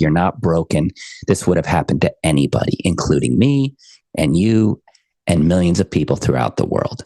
You're not broken. This would have happened to anybody, including me and you and millions of people throughout the world.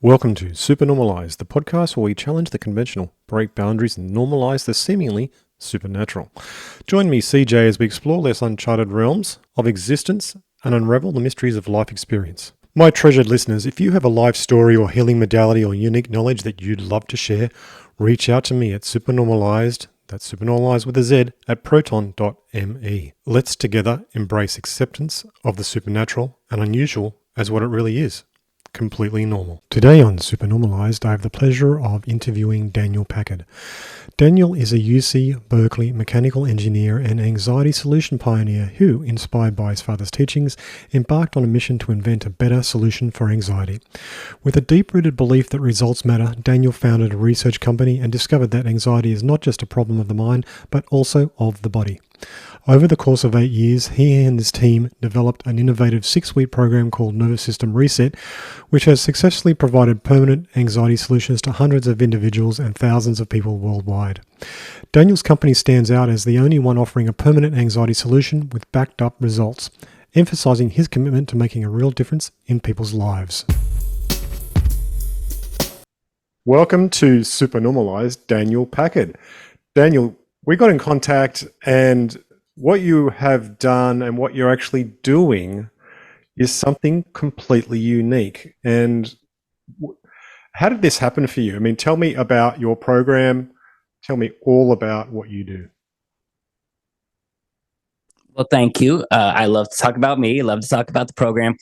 Welcome to Supernormalized, the podcast where we challenge the conventional, break boundaries, and normalize the seemingly supernatural. Join me, CJ, as we explore less uncharted realms of existence and unravel the mysteries of life experience. My treasured listeners, if you have a life story or healing modality or unique knowledge that you'd love to share, reach out to me at Supernormalized, that's Supernormalized with a Z, at proton.me. Let's together embrace acceptance of the supernatural and unusual as what it really is. Completely normal. Today on Supernormalized, I have the pleasure of interviewing Daniel Packard. Daniel is a UC Berkeley mechanical engineer and anxiety solution pioneer who, inspired by his father's teachings, embarked on a mission to invent a better solution for anxiety. With a deep-rooted belief that results matter, Daniel founded a research company and discovered that anxiety is not just a problem of the mind, but also of the body. Over the course of 8 years, he and his team developed an innovative 6-week program called Nervous System Reset, which has successfully provided permanent anxiety solutions to hundreds of individuals and thousands of people worldwide. Daniel's company stands out as the only one offering a permanent anxiety solution with backed up results, emphasizing his commitment to making a real difference in people's lives. Welcome to Supernormalized, Daniel Packard. Daniel, we got in contact, and what you have done and what you're actually doing is something completely unique. And how did this happen for you? I mean, tell me about your program. Tell me all about what you do. Well, thank you. I love to talk about me. I love to talk about the program.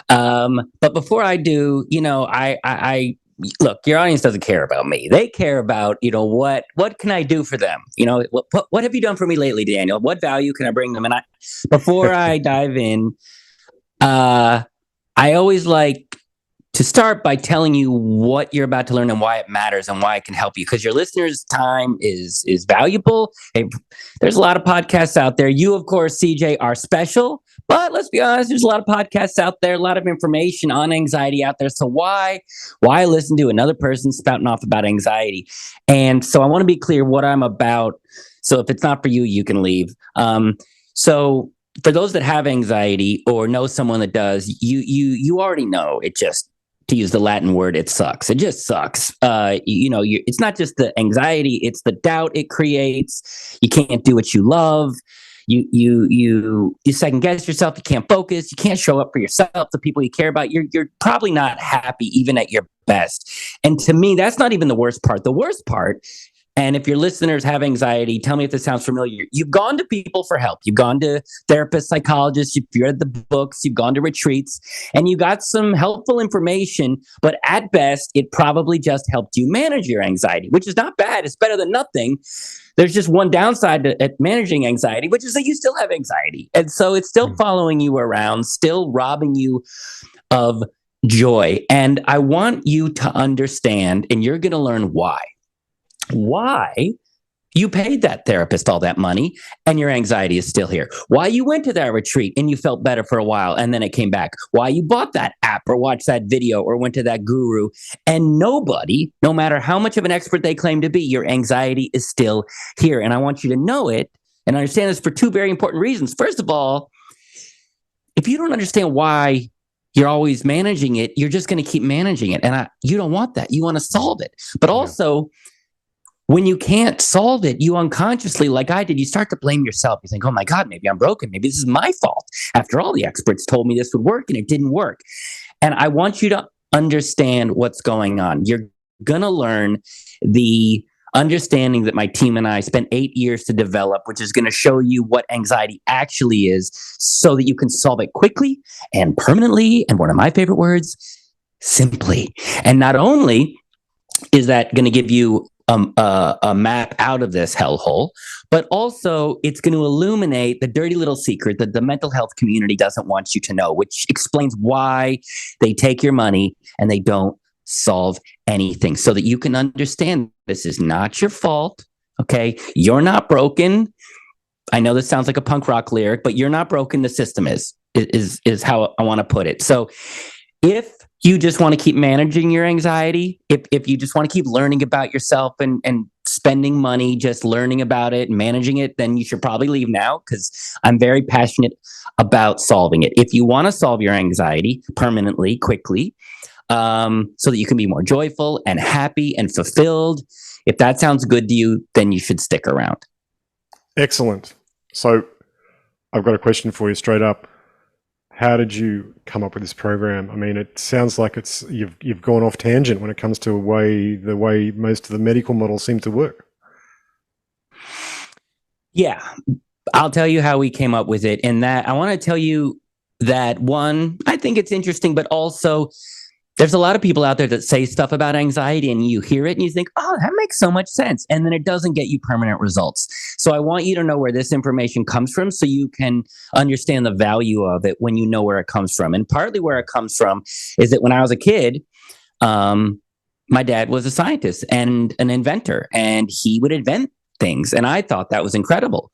But before I do, I look, your audience doesn't care about me. They care about, what can I do for them? What have you done for me lately, Daniel? What value can I bring them? And before I dive in, I always like to start by telling you what you're about to learn and why it matters and why it can help you, because your listeners' time is valuable. Hey, there's a lot of podcasts out there. You, of course, CJ, are special. But let's be honest, there's a lot of podcasts out there, a lot of information on anxiety out there. So why listen to another person spouting off about anxiety? And so I want to be clear what I'm about. So if it's not for you, you can leave. So for those that have anxiety or know someone that does, you already know it just, to use the Latin word, it sucks. It just sucks. It's not just the anxiety, it's the doubt it creates. You can't do what you love. You second guess yourself. You can't focus. You can't show up for yourself, the people you care about. You're probably not happy even at your best. And to me, that's not even the worst part. The worst part, and if your listeners have anxiety, tell me if this sounds familiar. You've gone to people for help. You've gone to therapists, psychologists. You've read the books. You've gone to retreats, and you got some helpful information. But at best, it probably just helped you manage your anxiety, which is not bad. It's better than nothing. There's just one downside at managing anxiety, which is that you still have anxiety. And so it's still following you around, still robbing you of joy. And I want you to understand, and you're going to learn why you paid that therapist all that money and your anxiety is still here. Why you went to that retreat and you felt better for a while and then it came back. Why you bought that app or watched that video or went to that guru, and nobody, no matter how much of an expert they claim to be, your anxiety is still here. And I want you to know it and understand this for two very important reasons. First of all, if you don't understand why you're always managing it, you're just going to keep managing it. And you don't want that. You want to solve it. But also, when you can't solve it, you unconsciously, like I did, you start to blame yourself. You think, oh my God, maybe I'm broken. Maybe this is my fault. After all, the experts told me this would work and it didn't work. And I want you to understand what's going on. You're going to learn the understanding that my team and I spent 8 years to develop, which is going to show you what anxiety actually is so that you can solve it quickly and permanently. And one of my favorite words, simply. And not only is that going to give you a map out of this hellhole, but also it's going to illuminate the dirty little secret that the mental health community doesn't want you to know, which explains why they take your money and they don't solve anything, so that you can understand this is not your fault. Okay. You're not broken. I know this sounds like a punk rock lyric, but you're not broken. The system is how I want to put it. So if you just want to keep managing your anxiety, if you just want to keep learning about yourself and spending money just learning about it and managing it, then you should probably leave now, because I'm very passionate about solving it. If you want to solve your anxiety permanently, quickly, so that you can be more joyful and happy and fulfilled, if that sounds good to you, then you should stick around. Excellent. So I've got a question for you straight up. How did you come up with this program? I mean, it sounds like you've gone off tangent when it comes to the way most of the medical models seem to work. Yeah, I'll tell you how we came up with it. And that I want to tell you that, one, I think it's interesting, but also there's a lot of people out there that say stuff about anxiety and you hear it and you think, oh, that makes so much sense. And then it doesn't get you permanent results. So I want you to know where this information comes from so you can understand the value of it when you know where it comes from. And partly where it comes from is that when I was a kid, my dad was a scientist and an inventor, and he would invent things. And I thought that was incredible.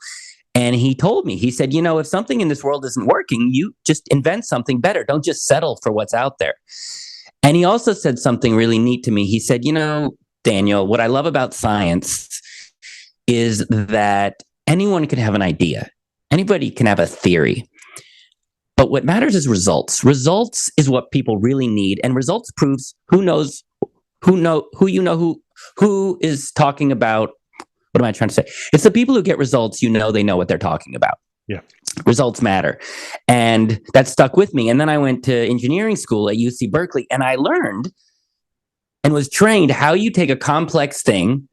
And he told me, he said, if something in this world isn't working, you just invent something better. Don't just settle for what's out there. And he also said something really neat to me. He said, Daniel, what I love about science is that anyone can have an idea. Anybody can have a theory. But what matters is results. Results is what people really need. And results proves who is talking about. What am I trying to say? It's the people who get results, they know what they're talking about. Yeah. Results matter. And that stuck with me. And then I went to engineering school at UC Berkeley, and I learned and was trained how you take a complex thing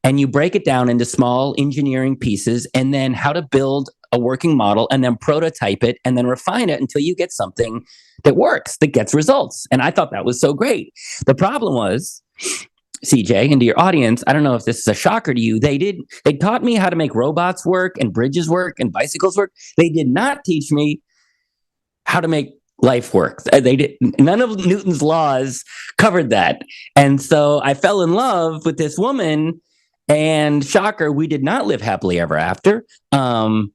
and you break it down into small engineering pieces, and then how to build a working model and then prototype it and then refine it until you get something that works, that gets results. And I thought that was so great. The problem was, CJ, and to your audience, I don't know if this is a shocker to you, they taught me how to make robots work and bridges work and bicycles work. They did not teach me how to make life work. None of Newton's laws covered that. And so I fell in love with this woman, and shocker, we did not live happily ever after. And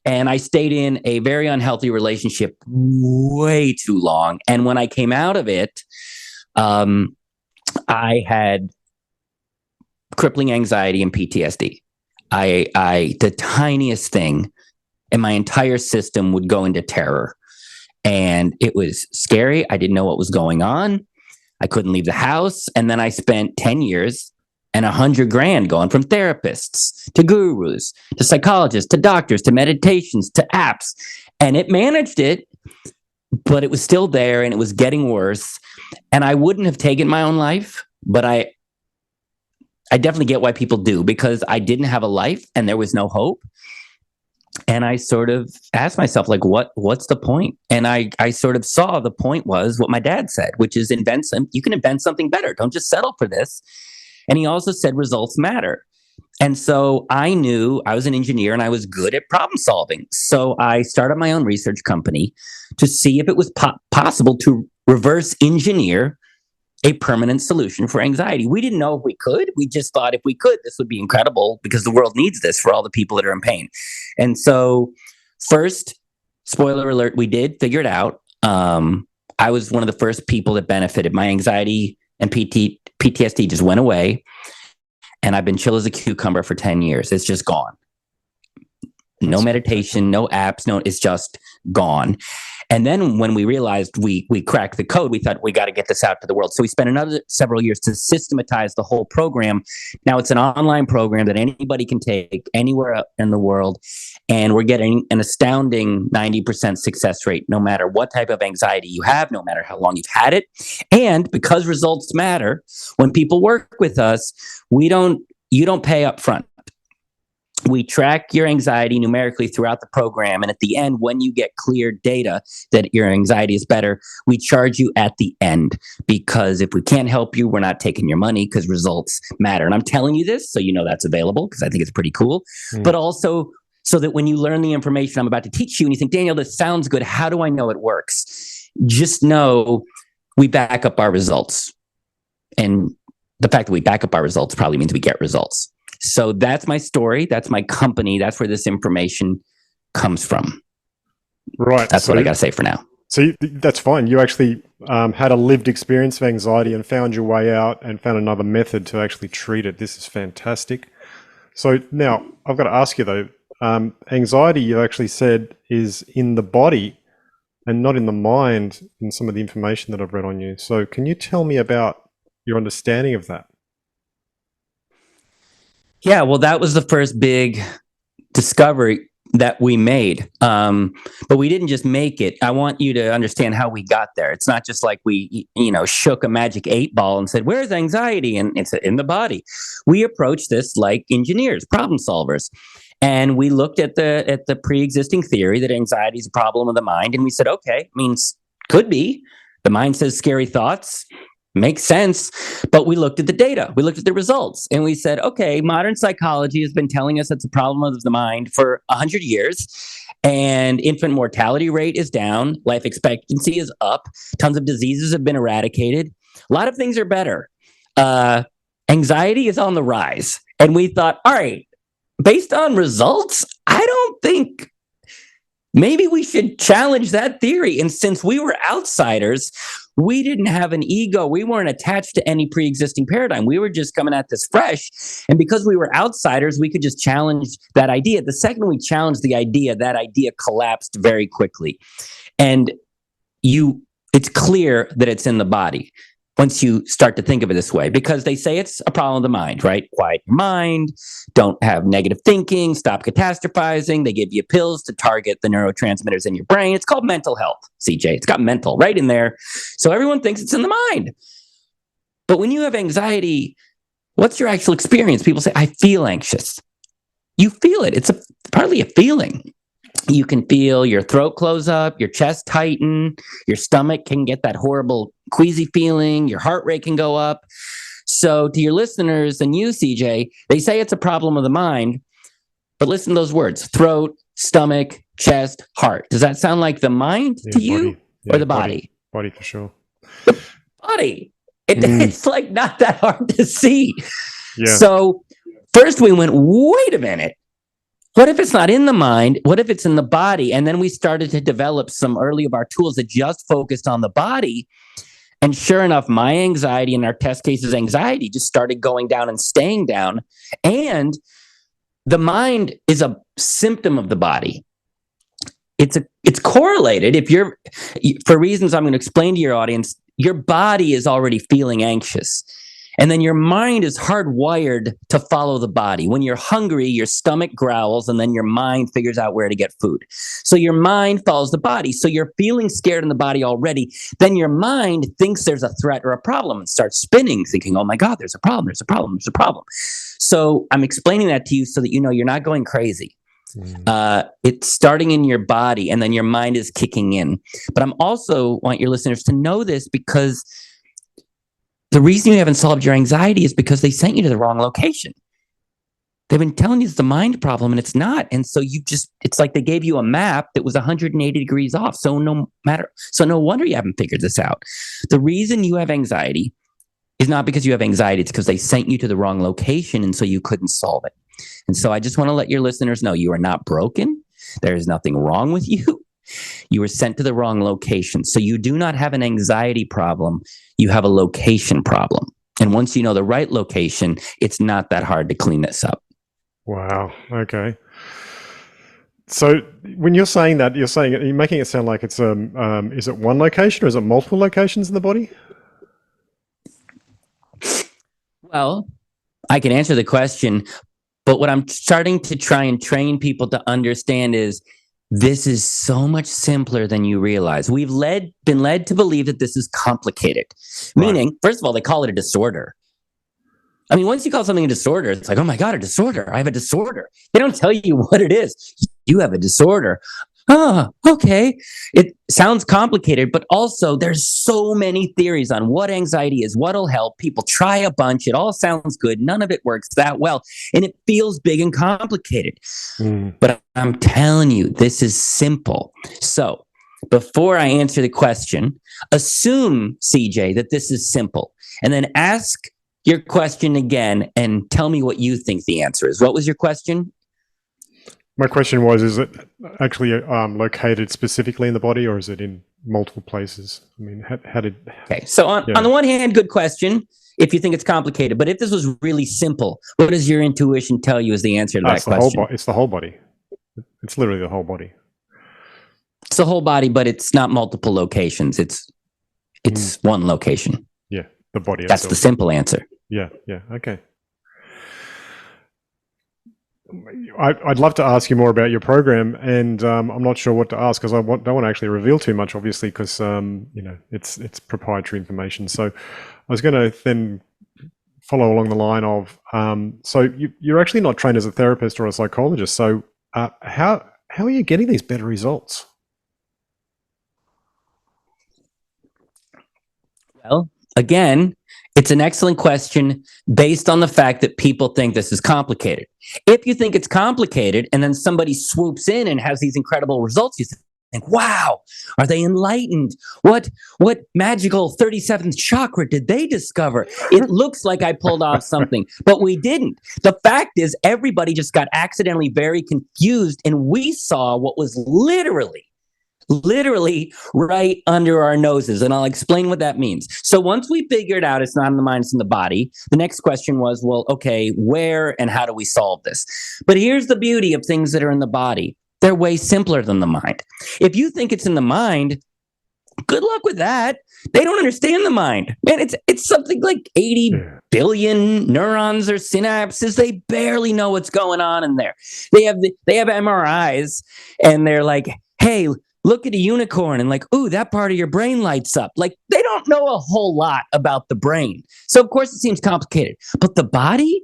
I stayed in a very unhealthy relationship way too long. And when I came out of it, I had crippling anxiety and PTSD. The tiniest thing in my entire system would go into terror. And it was scary. I didn't know what was going on. I couldn't leave the house. And then I spent 10 years and $100,000 going from therapists to gurus, to psychologists, to doctors, to meditations, to apps. And it managed it, but it was still there and it was getting worse. And I wouldn't have taken my own life, but I definitely get why people do, because I didn't have a life and there was no hope. And I sort of asked myself, like, what's the point? And I sort of saw the point was what my dad said, which is you can invent something better. Don't just settle for this. And he also said results matter. And so I knew I was an engineer and I was good at problem solving. So I started my own research company to see if it was possible to reverse engineer a permanent solution for anxiety. We didn't know if we could. We just thought if we could, this would be incredible because the world needs this for all the people that are in pain. And so first, spoiler alert, we did figure it out. I was one of the first people that benefited. My anxiety and PTSD just went away. And I've been chill as a cucumber for 10 years. It's just gone. No meditation, no apps, it's just gone. And then when we realized we cracked the code, we thought we got to get this out to the world. So we spent another several years to systematize the whole program. Now it's an online program that anybody can take anywhere in the world. And we're getting an astounding 90% success rate, no matter what type of anxiety you have, no matter how long you've had it. And because results matter, when people work with us, we don't you don't pay up front. We track your anxiety numerically throughout the program. And at the end, when you get clear data that your anxiety is better, we charge you at the end. Because if we can't help you, we're not taking your money because results matter. And I'm telling you this so you know that's available because I think it's pretty cool. But also so that when you learn the information I'm about to teach you and you think, Daniel, this sounds good. How do I know it works? Just know we back up our results. And the fact that we back up our results probably means we get results. So that's my story. That's my company. That's where this information comes from. Right. That's what I got to say for now. So that's fine. You actually had a lived experience of anxiety and found your way out and found another method to actually treat it. This is fantastic. So now I've got to ask you though, anxiety you actually said is in the body and not in the mind in some of the information that I've read on you. So can you tell me about your understanding of that? Yeah, well, that was the first big discovery that we made. But we didn't just make it. I want you to understand how we got there. It's not just like we, shook a magic 8-ball and said, where's anxiety? And it's in the body. We approached this like engineers, problem solvers. And we looked at the pre-existing theory that anxiety is a problem of the mind. And we said, okay, could be. The mind says scary thoughts. Makes sense. But we looked at the data. We looked at the results. And we said, okay, modern psychology has been telling us it's a problem of the mind for 100 years. And infant mortality rate is down. Life expectancy is up. Tons of diseases have been eradicated. A lot of things are better. Anxiety is on the rise. And we thought, all right, based on results, I don't think maybe we should challenge that theory. And since we were outsiders, we didn't have an ego. We weren't attached to any pre-existing paradigm. We were just coming at this fresh. And because we were outsiders, we could just challenge that idea. The second we challenged the idea, that idea collapsed very quickly. And it's clear that it's in the body once you start to think of it this way, because they say it's a problem of the mind, right? Quiet your mind, don't have negative thinking, stop catastrophizing. They give you pills to target the neurotransmitters in your brain. It's called mental health, CJ. It's got mental right in there. So everyone thinks it's in the mind. But when you have anxiety, what's your actual experience? People say, I feel anxious. You feel it. It's partly a feeling. You can feel your throat close up, your chest tighten, your stomach can get that horrible queasy feeling, your heart rate can go up. So to your listeners and you, CJ, they say it's a problem of the mind, but listen to those words: throat, stomach, chest, heart. Does that sound like the mind to you or the body? Body for sure. The body. It's like not that hard to see. Yeah. So first we went, wait a minute. What if it's not in the mind? What if it's in the body? And then we started to develop some early of our tools that just focused on the body. And sure enough, my anxiety and our test cases anxiety just started going down and staying down. And the mind is a symptom of the body. It's correlated. For reasons I'm going to explain to your audience, your body is already feeling anxious. And then your mind is hardwired to follow the body. When you're hungry, your stomach growls, and then your mind figures out where to get food. So your mind follows the body. So you're feeling scared in the body already. Then your mind thinks there's a threat or a problem and starts spinning, thinking, oh my God, there's a problem, there's a problem, there's a problem. So I'm explaining that to you so that you know you're not going crazy. It's starting in your body, and then your mind is kicking in. But I'm also want your listeners to know this, because the reason you haven't solved your anxiety is because they sent you to the wrong location. They've been telling you it's the mind problem, and it's not. And so it's like they gave you a map that was 180 degrees off. So no wonder you haven't figured this out. The reason you have anxiety is not because you have anxiety. It's because they sent you to the wrong location, and so you couldn't solve it. And so I just want to let your listeners know you are not broken. There is nothing wrong with you. You were sent to the wrong location. So you do not have an anxiety problem. You have a location problem. And once you know the right location, it's not that hard to clean this up. Wow. Okay. So when you're saying that, you're making it sound like it's is it one location or is it multiple locations in the body? Well, I can answer the question, but what I'm starting to try and train people to understand is this is so much simpler than you realize. We've been led to believe that this is complicated. Right. Meaning, first of all, they call it a disorder. I mean, once you call something a disorder, it's like, oh my God, a disorder. I have a disorder. They don't tell you what it is. You have a disorder. Oh, okay. It sounds complicated, but also there's so many theories on what anxiety is, what'll help. People try a bunch. It all sounds good. None of it works that well. And it feels big and complicated. But I'm telling you, this is simple. So before I answer the question, assume, CJ, that this is simple. And then ask your question again and tell me what you think the answer is. What was your question? My question was, is it actually located specifically in the body, or is it in multiple places? I mean, how did... Okay, so on the one hand, good question, if you think it's complicated. But if this was really simple, what does your intuition tell you is the answer to that question? It's the whole body. It's literally the whole body. It's the whole body, but it's not multiple locations. It's one location. Yeah, the body. That's the simple answer. Yeah, okay. I'd love to ask you more about your program, and I'm not sure what to ask because I don't want to actually reveal too much, obviously, because it's proprietary information. So I was going to then follow along the line of so you're actually not trained as a therapist or a psychologist. So how are you getting these better results? Well, again, it's an excellent question based on the fact that people think this is complicated. If you think it's complicated and then somebody swoops in and has these incredible results, you think, wow, are they enlightened? What magical 37th chakra did they discover? It looks like I pulled off something, but we didn't. The fact is everybody just got accidentally very confused, and we saw what was literally right under our noses. And I'll explain what that means. So once we figured out it's not in the mind, it's in the body, the next question was, well, okay, where and how do we solve this? But here's the beauty of things that are in the body. They're way simpler than the mind. If you think it's in the mind, good luck with that. They don't understand the mind. Man, it's something like 80 billion neurons or synapses. They barely know what's going on in there. They have MRIs and they're like, hey, look at a unicorn and like, ooh, that part of your brain lights up. Like, they don't know a whole lot about the brain. So, of course, it seems complicated. But the body's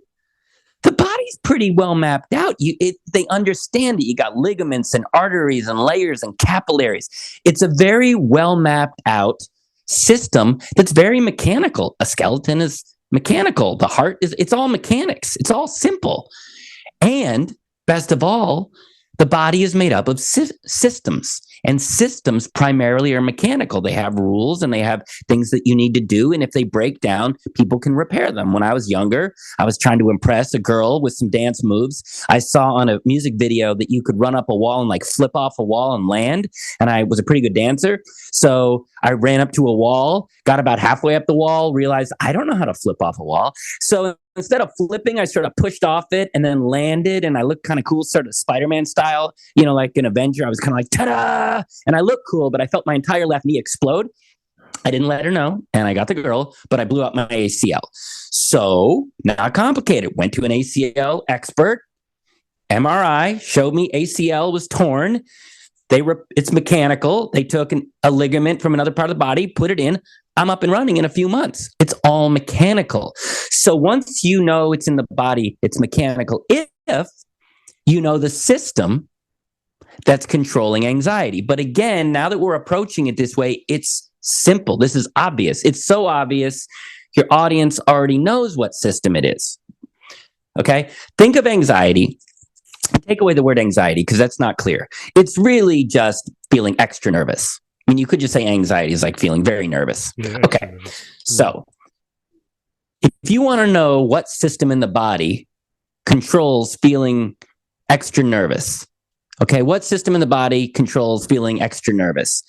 pretty well mapped out. They understand it. You got ligaments and arteries and layers and capillaries. It's a very well mapped out system that's very mechanical. A skeleton is mechanical. The heart it's all mechanics. It's all simple. And best of all, the body is made up of systems. And systems primarily are mechanical. They have rules and they have things that you need to do. And if they break down, people can repair them. When I was younger, I was trying to impress a girl with some dance moves. I saw on a music video that you could run up a wall and like flip off a wall and land. And I was a pretty good dancer. So I ran up to a wall, got about halfway up the wall, realized I don't know how to flip off a wall. So instead of flipping, I sort of pushed off it and then landed, and I looked kind of cool, sort of Spider-Man style, like an Avenger. I was kind of like, ta-da! And I looked cool, but I felt my entire left knee explode. I didn't let her know, and I got the girl, but I blew out my ACL. So, not complicated. Went to an ACL expert. MRI showed me ACL was torn. It's mechanical. They took a ligament from another part of the body, put it in. I'm up and running in a few months. It's all mechanical. So once you know it's in the body, it's mechanical. If you know the system that's controlling anxiety. But again, now that we're approaching it this way, it's simple. This is obvious. It's so obvious. Your audience already knows what system it is. Okay? Think of anxiety. Take away the word anxiety because that's not clear. It's really just feeling extra nervous. I mean, you could just say anxiety is like feeling very nervous. Yeah, okay. So if you want to know what system in the body controls feeling extra nervous, okay, what system in the body controls feeling extra nervous?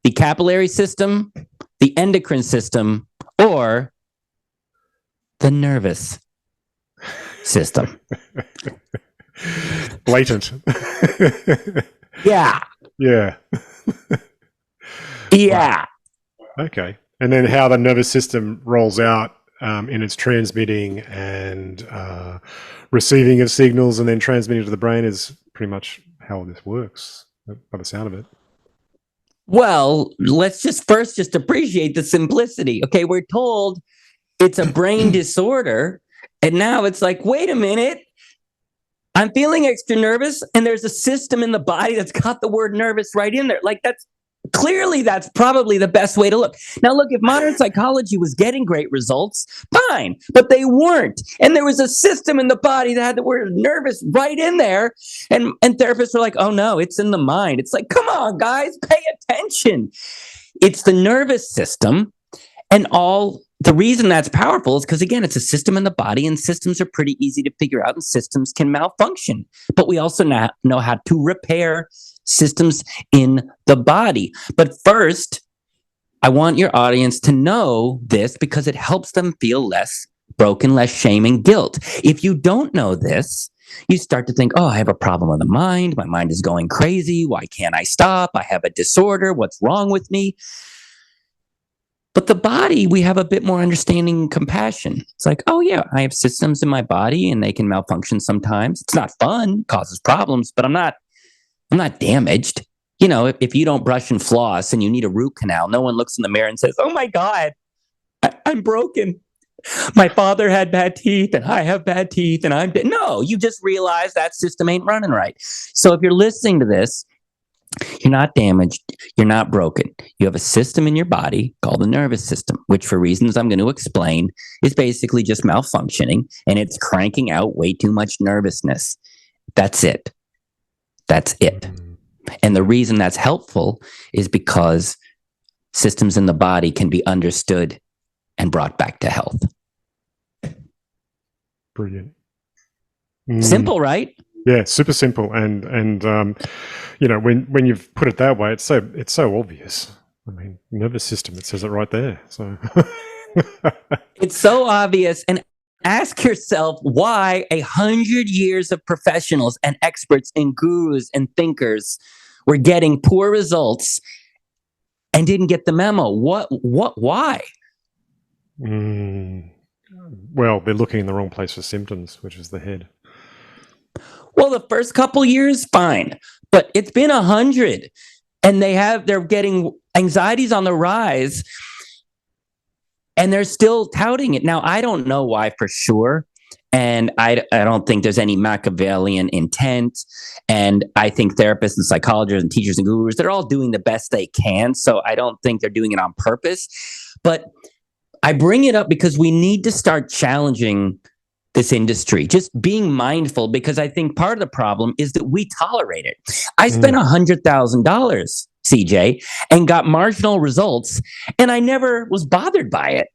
The capillary system, the endocrine system, or the nervous system? Blatant. Yeah. Yeah. Yeah. Okay. And then how the nervous system rolls out in its transmitting and receiving of signals and then transmitting to the brain is pretty much how this works, by the sound of it. Well, let's just appreciate the simplicity. Okay, we're told it's a brain disorder, And now it's like, wait a minute. I'm feeling extra nervous, and there's a system in the body that's got the word nervous right in there. Like that's probably the best way to look. Now, look, if modern psychology was getting great results, fine, but they weren't. And there was a system in the body that had the word nervous right in there. And therapists were like, oh no, it's in the mind. It's like, come on, guys, pay attention. It's the nervous system. And the reason that's powerful is because, again, it's a system in the body, and systems are pretty easy to figure out, and systems can malfunction. But we also know how to repair systems in the body. But first, I want your audience to know this because it helps them feel less broken, less shame and guilt. If you don't know this, you start to think, oh, I have a problem with the mind. My mind is going crazy. Why can't I stop? I have a disorder. What's wrong with me? But the body, we have a bit more understanding and compassion. It's like, oh yeah, I have systems in my body and they can malfunction sometimes. It's not fun, causes problems, but I'm not damaged. You know, if you don't brush and floss and you need a root canal, no one looks in the mirror and says, oh my God, I'm broken. My father had bad teeth and I have bad teeth and no, you just realize that system ain't running right. So if you're listening to this, you're not damaged. You're not broken. You have a system in your body called the nervous system, which for reasons I'm going to explain is basically just malfunctioning, and it's cranking out way too much nervousness. That's it. That's it. And the reason that's helpful is because systems in the body can be understood and brought back to health. Brilliant. Simple, right? Yeah, super simple, and you know, when you've put it that way, it's so obvious. I mean, nervous system, it says it right there. So it's so obvious. And ask yourself why 100 years of professionals and experts and gurus and thinkers were getting poor results and didn't get the memo. Why? Well, they're looking in the wrong place for symptoms, which is the head. Well, the first couple years, fine, but it's been 100, and they're getting anxieties on the rise, and they're still touting it. Now, I don't know why for sure, and I don't think there's any Machiavellian intent, and I think therapists and psychologists and teachers and gurus, they're all doing the best they can, so I don't think they're doing it on purpose, but I bring it up because we need to start challenging this industry, just being mindful, because I think part of the problem is that we tolerate it. I spent $100,000, CJ, and got marginal results, and I never was bothered by it.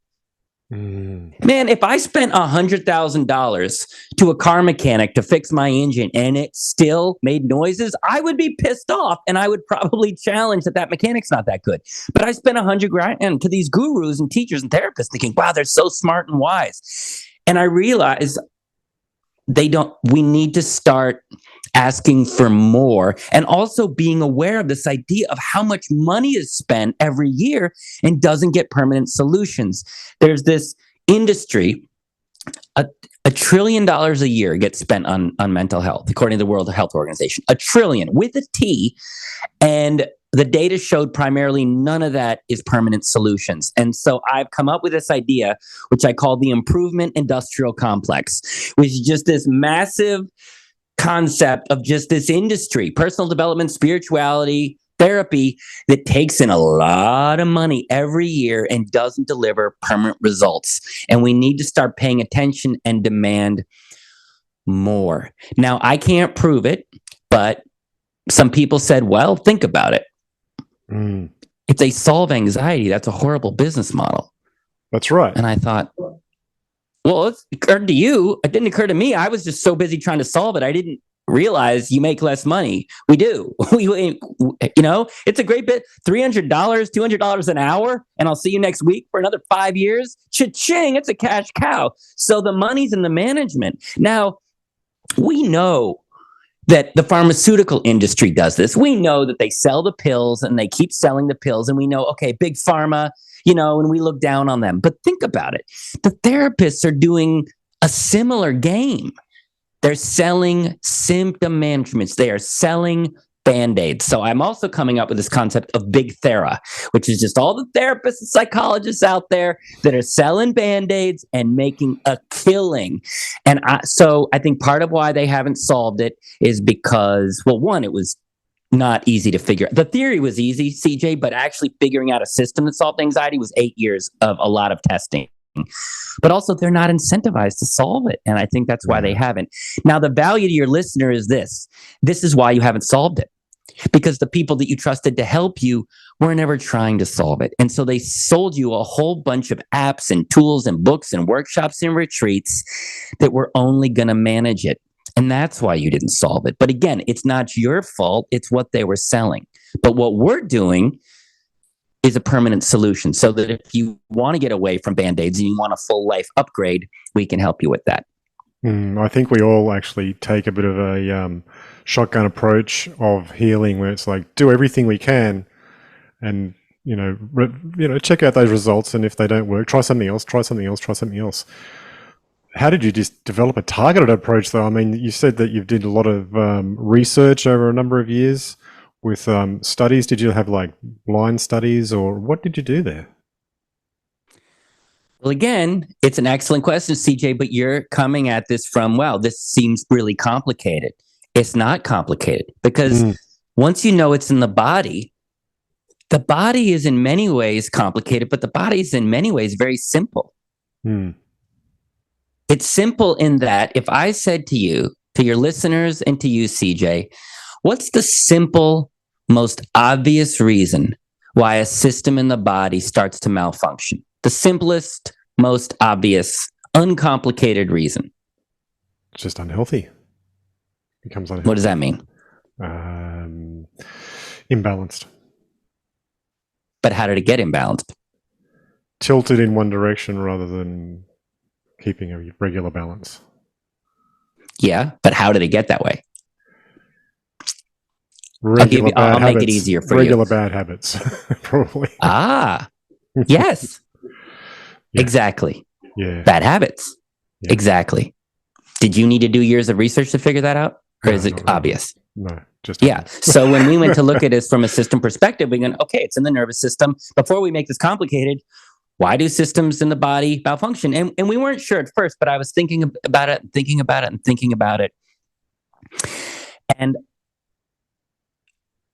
Man, if I spent $100,000 to a car mechanic to fix my engine and it still made noises, I would be pissed off, and I would probably challenge that mechanic's not that good. But I spent $100,000 to these gurus and teachers and therapists thinking, wow, they're so smart and wise. And I realize we need to start asking for more, and also being aware of this idea of how much money is spent every year and doesn't get permanent solutions. There's this industry, $1 trillion a year gets spent on mental health, according to the World Health Organization. $1 trillion with a T, and the data showed primarily none of that is permanent solutions. And so I've come up with this idea, which I call the improvement industrial complex, which is just this massive concept of just this industry, personal development, spirituality, therapy, that takes in a lot of money every year and doesn't deliver permanent results. And we need to start paying attention and demand more. Now, I can't prove it, but some people said, well, think about it. If they solve anxiety, that's a horrible business model. That's right. And I thought, well, it occurred to you. It didn't occur to me. I was just so busy trying to solve it. I didn't realize you make less money. We do. It's a great bit. $300, $200 an hour. And I'll see you next week for another 5 years. Cha-ching. It's a cash cow. So the money's in the management. Now, we know that the pharmaceutical industry does this. We know that they sell the pills and they keep selling the pills. And we know, okay, big pharma, and we look down on them. But think about it. The therapists are doing a similar game. They're selling symptom managements. They are selling Band-Aids. So I'm also coming up with this concept of big thera, which is just all the therapists and psychologists out there that are selling Band-Aids and making a killing. And so I think part of why they haven't solved it is because, well, one, it was not easy to figure. The theory was easy, CJ, but actually figuring out a system that solved anxiety was 8 years of a lot of testing. But also, they're not incentivized to solve it. And I think that's why they haven't. Now, the value to your listener is this. This is why you haven't solved it. Because the people that you trusted to help you were never trying to solve it. And so they sold you a whole bunch of apps and tools and books and workshops and retreats that were only going to manage it. And that's why you didn't solve it. But again, it's not your fault. It's what they were selling. But what we're doing is a permanent solution so that if you want to get away from Band-Aids and you want a full life upgrade, we can help you with that. I think we all actually take a bit of a shotgun approach of healing where it's like, do everything we can and, check out those results. And if they don't work, try something else, try something else, try something else. How did you just develop a targeted approach though? I mean, you said that you did a lot of research over a number of years with studies. Did you have like blind studies or what did you do there? Well, again, it's an excellent question, CJ, but you're coming at this from, wow, this seems really complicated. It's not complicated because once you know it's in the body is in many ways complicated, but the body is in many ways very simple. It's simple in that if I said to you, to your listeners and to you, CJ, what's the simple, most obvious reason why a system in the body starts to malfunction? The simplest, most obvious, uncomplicated reason. It's just unhealthy. Becomes unhealthy. What does that mean? Imbalanced. But how did it get imbalanced? Tilted in one direction rather than keeping a regular balance. Yeah, but how did it get that way? I'll make it easier for you. Regular bad habits, probably. Yes. Yeah. Exactly. Yeah. Bad habits. Yeah. Exactly. Did you need to do years of research to figure that out? Or is it obvious? No, just yeah. So when we went to look at it from a system perspective, we went, okay, it's in the nervous system. Before we make this complicated, why do systems in the body malfunction? And we weren't sure at first, but I was thinking about it. And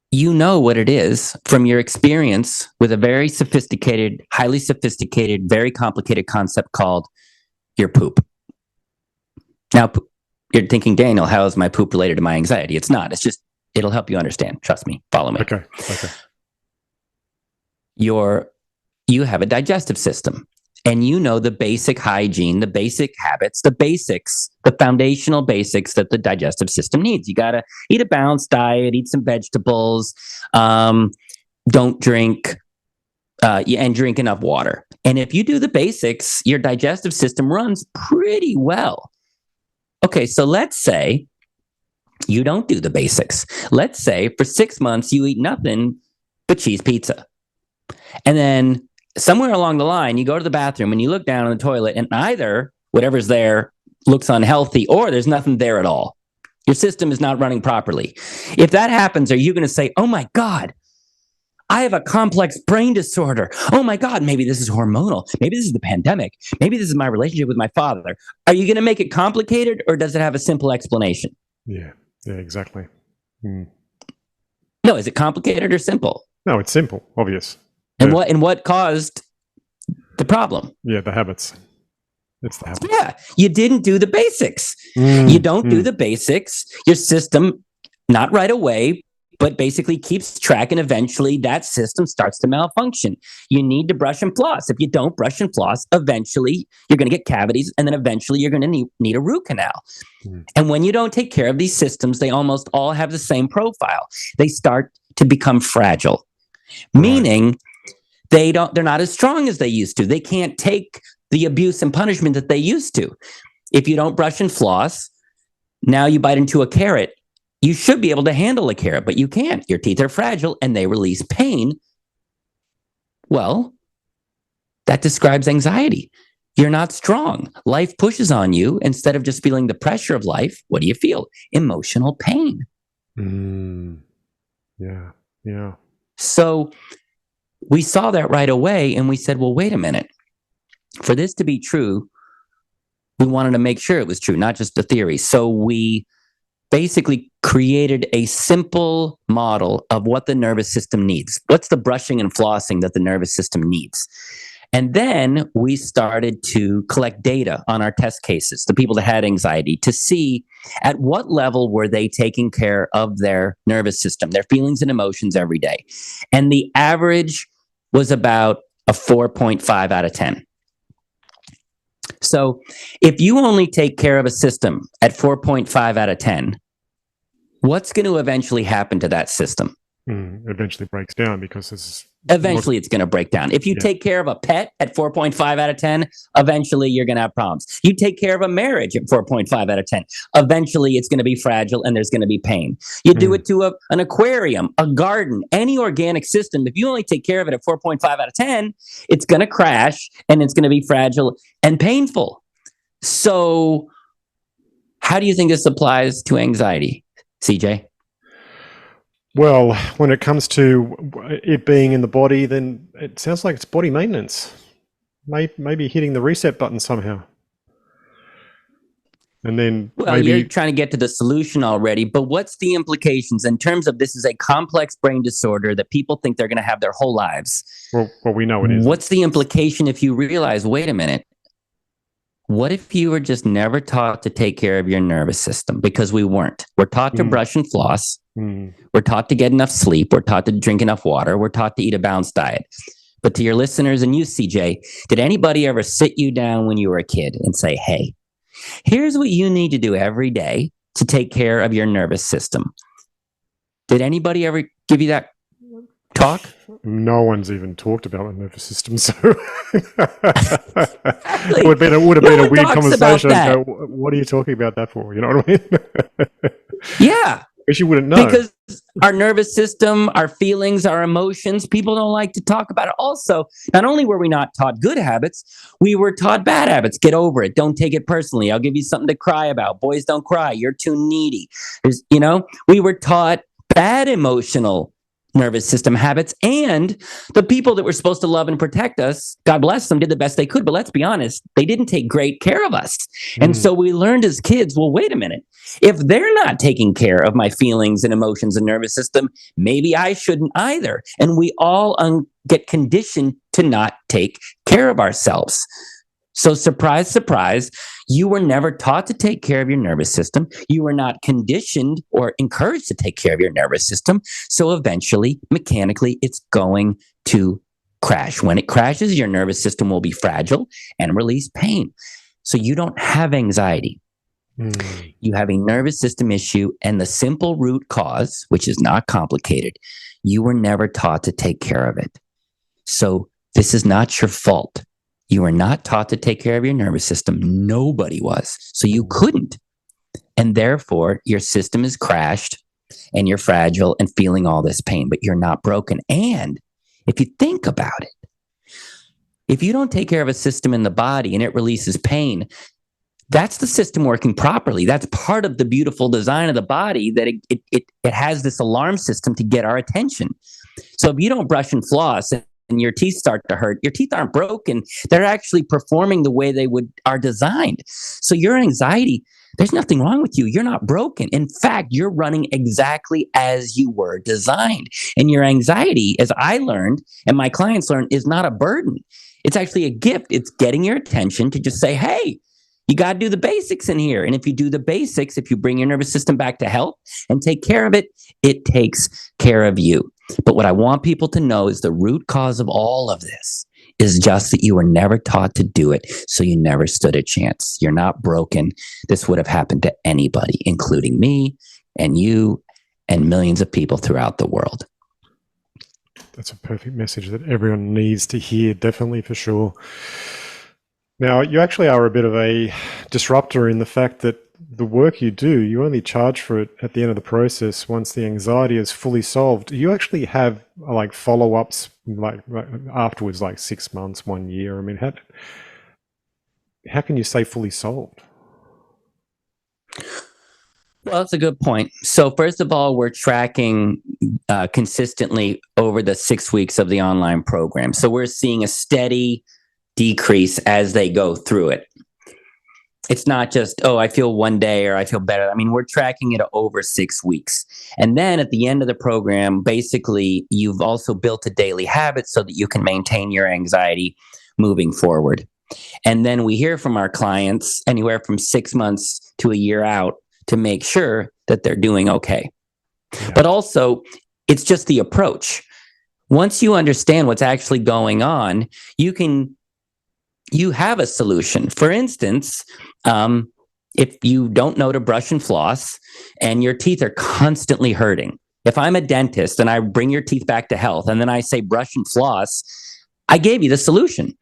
you know what it is from your experience with a very sophisticated, highly sophisticated, very complicated concept called your poop. Now, you're thinking, Daniel, how is my poop related to my anxiety? It's not. It's just, it'll help you understand. Trust me. Follow me. Okay. You have a digestive system. And you know the basic hygiene, the basic habits, the basics, the foundational basics that the digestive system needs. You got to eat a balanced diet, eat some vegetables, don't drink, and drink enough water. And if you do the basics, your digestive system runs pretty well. Okay, so let's say you don't do the basics. Let's say for 6 months you eat nothing but cheese pizza. And then somewhere along the line, you go to the bathroom and you look down on the toilet and either whatever's there looks unhealthy or there's nothing there at all. Your system is not running properly. If that happens, are you going to say, oh my God, I have a complex brain disorder. Oh my God, maybe this is hormonal. Maybe this is the pandemic. Maybe this is my relationship with my father. Are you going to make it complicated or does it have a simple explanation? Yeah, exactly. No, is it complicated or simple? No, it's simple, obvious. And what caused the problem? Yeah, the habits. It's the habits. Yeah, you didn't do the basics. You don't do the basics. Your system, not right away, but basically keeps track, and eventually that system starts to malfunction. You need to brush and floss. If you don't brush and floss, eventually you're going to get cavities, and then eventually you're going to need a root canal. And when you don't take care of these systems, they almost all have the same profile. They start to become fragile, meaning they're not as strong as they used to. They can't take the abuse and punishment that they used to. If you don't brush and floss, now you bite into a carrot. You should be able to handle a carrot, but you can't. Your teeth are fragile and they release pain. Well, that describes anxiety. You're not strong. Life pushes on you. Instead of just feeling the pressure of life, what do you feel? Emotional pain. Yeah. Yeah. So we saw that right away and we said, well, wait a minute. For this to be true, we wanted to make sure it was true, not just a theory. So we basically created a simple model of what the nervous system needs. What's the brushing and flossing that the nervous system needs? And then we started to collect data on our test cases, the people that had anxiety, to see at what level were they taking care of their nervous system, their feelings and emotions every day. And the average was about a 4.5 out of 10. So if you only take care of a system at 4.5 out of 10, what's going to eventually happen to that system? Eventually breaks down because it's going to break down. If you take care of a pet at 4.5 out of 10, eventually you're going to have problems. You take care of a marriage at 4.5 out of 10, eventually it's going to be fragile and there's going to be pain. You do it to an aquarium, a garden, any organic system. If you only take care of it at 4.5 out of 10, it's going to crash and it's going to be fragile and painful. So how do you think this applies to anxiety, CJ? Well, when it comes to it being in the body, then it sounds like it's body maintenance. Maybe hitting the reset button somehow. And then you're trying to get to the solution already, but what's the implications in terms of this is a complex brain disorder that people think they're going to have their whole lives? Well, we know it is. What's the implication if you realize, wait a minute, what if you were just never taught to take care of your nervous system? Because we weren't. We're taught to brush and floss. We're taught to get enough sleep. We're taught to drink enough water. We're taught to eat a balanced diet. But to your listeners and you, CJ, did anybody ever sit you down when you were a kid and say, hey, here's what you need to do every day to take care of your nervous system? Did anybody ever give you that talk? No one's even talked about the nervous system, so it would have been a weird conversation. Go, what are you talking about that for? You know what I mean? Yeah. Because you wouldn't know. Because our nervous system, our feelings, our emotions, people don't like to talk about it. Also, not only were we not taught good habits, we were taught bad habits. Get over it. Don't take it personally. I'll give you something to cry about. Boys don't cry. You're too needy. We were taught bad emotional nervous system habits, and the people that were supposed to love and protect us, God bless them, did the best they could. But let's be honest, they didn't take great care of us. And so we learned as kids, well, wait a minute. If they're not taking care of my feelings and emotions and nervous system, maybe I shouldn't either. And we all get conditioned to not take care of ourselves. So surprise, surprise, you were never taught to take care of your nervous system. You were not conditioned or encouraged to take care of your nervous system. So eventually, mechanically, it's going to crash. When it crashes, your nervous system will be fragile and release pain. So you don't have anxiety. You have a nervous system issue, and the simple root cause, which is not complicated, you were never taught to take care of it. So this is not your fault. You were not taught to take care of your nervous system. Nobody was. So you couldn't. And therefore, your system is crashed and you're fragile and feeling all this pain, but you're not broken. And if you think about it, if you don't take care of a system in the body and it releases pain, that's the system working properly. That's part of the beautiful design of the body, that it has this alarm system to get our attention. So if you don't brush and floss and your teeth start to hurt, your teeth aren't broken. They're actually performing the way they are designed. So your anxiety, there's nothing wrong with you. You're not broken. In fact, you're running exactly as you were designed. And your anxiety, as I learned and my clients learned, is not a burden. It's actually a gift. It's getting your attention to just say, hey, you got to do the basics in here. And if you do the basics, if you bring your nervous system back to health and take care of it, it takes care of you. But what I want people to know is the root cause of all of this is just that you were never taught to do it, so you never stood a chance. You're not broken. This would have happened to anybody, including me and you and millions of people throughout the world. That's a perfect message that everyone needs to hear, definitely, for sure. Now, you actually are a bit of a disruptor in the fact that the work you do, you only charge for it at the end of the process once the anxiety is fully solved. You actually have like follow-ups like afterwards, like 6 months, 1 year. I mean, how can you say fully solved? Well, that's a good point. So, first of all, we're tracking consistently over the 6 weeks of the online program. So, we're seeing a steady decrease as they go through it. It's not just, oh, I feel one day or I feel better. I mean, we're tracking it over 6 weeks. And then at the end of the program, basically, you've also built a daily habit so that you can maintain your anxiety moving forward. And then we hear from our clients anywhere from 6 months to a year out to make sure that they're doing okay. Yeah. But also, it's just the approach. Once you understand what's actually going on, you have a solution. For instance, if you don't know to brush and floss and your teeth are constantly hurting, if I'm a dentist and I bring your teeth back to health and then I say brush and floss, I gave you the solution.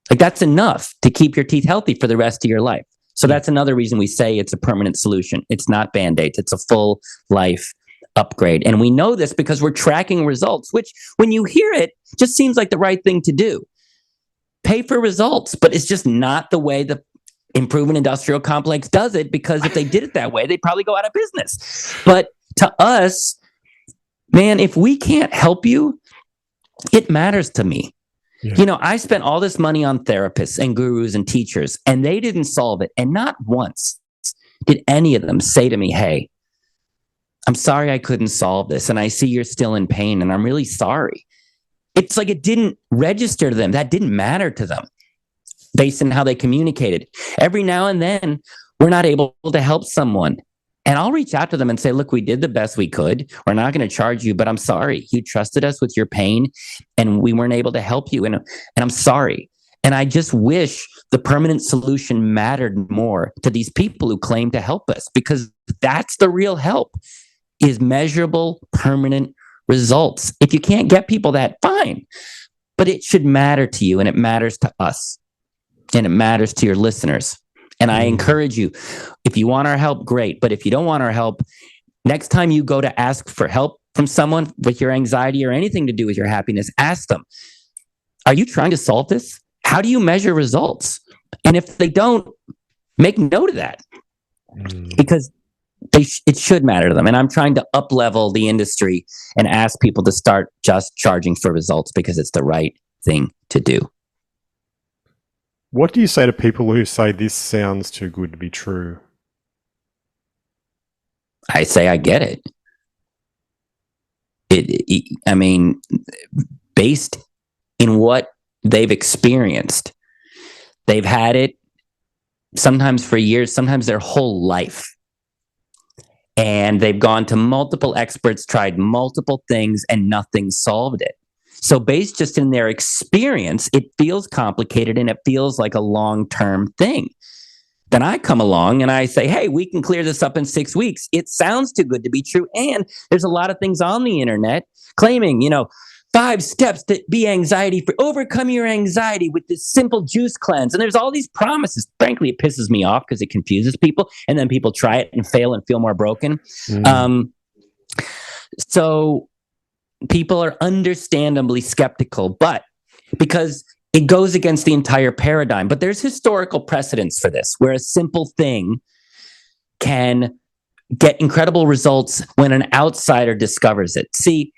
Like, that's enough to keep your teeth healthy for the rest of your life. So that's another reason we say it's a permanent solution. It's not Band-Aids. It's a full life upgrade. And we know this because we're tracking results, which when you hear it, just seems like the right thing to do. Pay for results, but it's just not the way the improvement industrial complex does it, because if they did it that way, they'd probably go out of business. But to us, man, if we can't help you, it matters to me. Yeah. You know, I spent all this money on therapists and gurus and teachers, and they didn't solve it. And not once did any of them say to me, hey, I'm sorry I couldn't solve this, and I see you're still in pain, and I'm really sorry. It's like it didn't register to them. That didn't matter to them based on how they communicated. Every now and then, we're not able to help someone. And I'll reach out to them and say, look, we did the best we could. We're not going to charge you, but I'm sorry. You trusted us with your pain and we weren't able to help you. And I'm sorry. And I just wish the permanent solution mattered more to these people who claim to help us, because that's the real help, is measurable, permanent results. If you can't get people that, fine. But it should matter to you, and it matters to us, and it matters to your listeners. And I encourage you, if you want our help, great. But if you don't want our help, next time you go to ask for help from someone with your anxiety or anything to do with your happiness, ask them, are you trying to solve this? How do you measure results? And if they don't, make note of that, because it should matter to them. And I'm trying to up-level the industry and ask people to start just charging for results, because it's the right thing to do. What do you say to people who say this sounds too good to be true? I say, I get it. I mean, based in what they've experienced, they've had it sometimes for years, sometimes their whole life. And they've gone to multiple experts, tried multiple things, and nothing solved it. So based just in their experience, it feels complicated and it feels like a long-term thing. Then I come along and I say, hey, we can clear this up in 6 weeks. It sounds too good to be true. And there's a lot of things on the internet claiming, 5 steps to be anxiety-free. Overcome your anxiety with this simple juice cleanse. And there's all these promises. Frankly, it pisses me off because it confuses people. And then people try it and fail and feel more broken. So people are understandably skeptical, but because it goes against the entire paradigm. But there's historical precedence for this, where a simple thing can get incredible results when an outsider discovers it. See,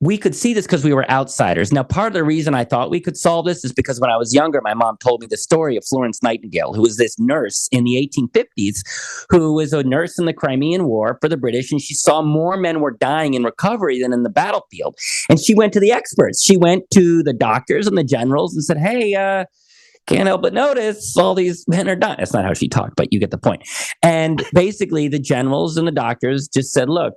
we could see this because we were outsiders. Now, part of the reason I thought we could solve this is because when I was younger, my mom told me the story of Florence Nightingale, who was this nurse in the 1850s, who was a nurse in the Crimean War for the British, and she saw more men were dying in recovery than in the battlefield. And she went to the experts. She went to the doctors and the generals and said, hey, can't help but notice all these men are dying. That's not how she talked, but you get the point. And basically, the generals and the doctors just said, look,